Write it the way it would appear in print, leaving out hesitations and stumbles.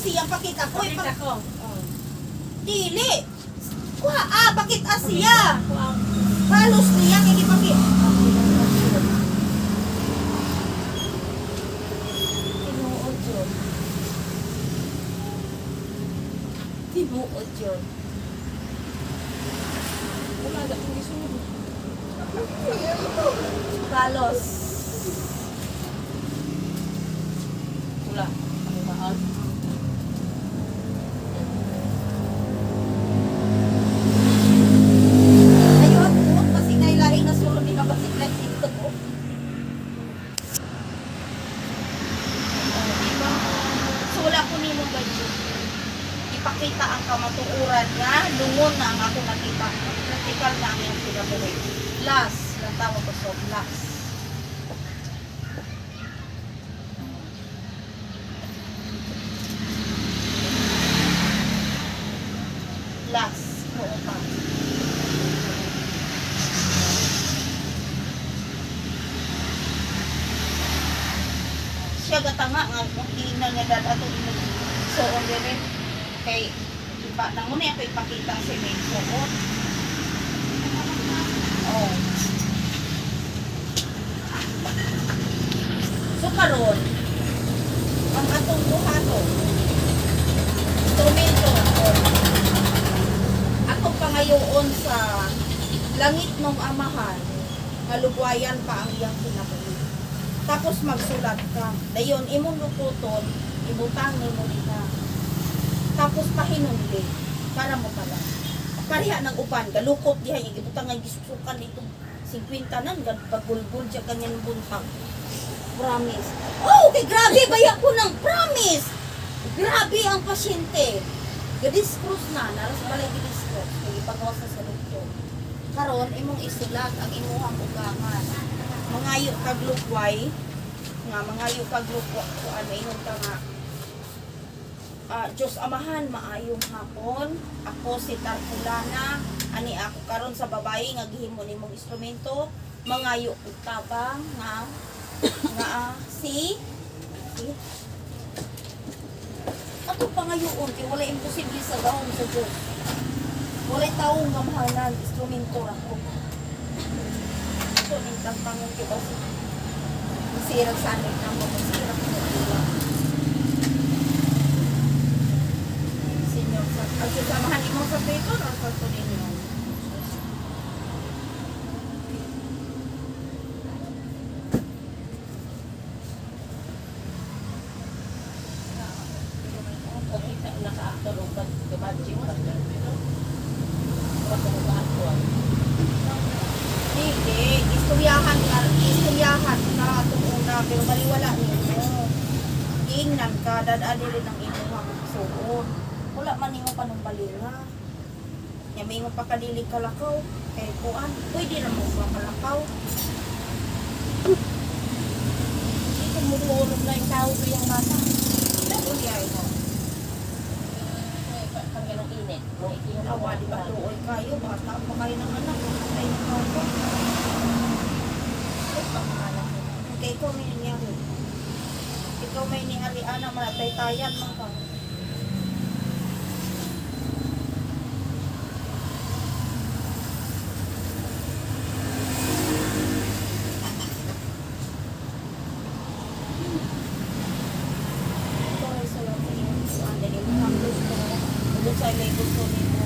Asiya pakita ko. Pakita ko. Oh. Dili. Kuha bakit Asiya? Palos niya kay ipakita. Tinuod yun. Tinuod yun. Umaga kung gisunod. Palos. Wala. Ang mahal. Ayun, kasi nailaing na sulod ni mabasik na dito ko. Diba? So wala ko ni mong budget. Ipakita ang kamatuuran niya. Lungon na ang ako nakita. Practical na ang iyong pinabuhay. Last. Lang tawag ko so. Last. Last. Oo pa. Siya gatanga nga kung ina niya dadato so on dire kay iba nang muna ako ipakita sa may suot. Oh. So karon ang atong buhaton instrumento atong pangayoon sa langit ng amahan nga lugwayan pa ang iyang kinabuhi. Tapos magsulat ka. Dayon, imong lututon, ibutang nimo diha. Tapos pahinumli para mo pala. Pareha ng upan, galukot diha, ibutang nga gisusukan dito. 50 nan, pagbulbul siya ganyan buntang. Promise. Oh, okay, grabe, baya ko ng promise. Grabe ang pasyente. Gadiscross na, naras balay gadiscross. Kaya ipagawas na sa doktor. Karon, imong isulat ang imuhang ugangan. Mangayo kag lukway nga mangayo kag lukway kuan maingon ka nga Diyos Amahan maayong hapon ako si Tarpulana ani ako karon sa babae nga gihimo nimong instrumento mangayo og tabang nga si ako pangayoon kay wala imposible sa gahom sa Dios wala taong gamahanan instrumento ra ko so, nintang tangon ko kasi masirang sanay na mo, masirang ko na Senyor, ang sasamahan mo sa peto, or sa ito ninyo? Okay, naka-actor o pag-gabadsing pa niya. Pag-gabadsing. Hindi, istoryahan ka itong una, pero maliwala ninyo. Ingnan ka, dadaan rin ang inyong suon. Wala man ninyo panumbalinga. Nga may mo pakadili kalakaw, kay kuan, pwede na mo kalakaw. Ito murulog na yung tao ko yung mata. Naguliay mo. Kami ng init. Awa, di ba tuoy kayo, bata pa kayo ng anak, patay ng kapo. Okay, ikaw may nangyari. Ikaw may nangyari, anak, malatay-tayan mo ka. Ito ay sa lang sa iyong suan, dahil mo ang gusto, sa may gusto nito.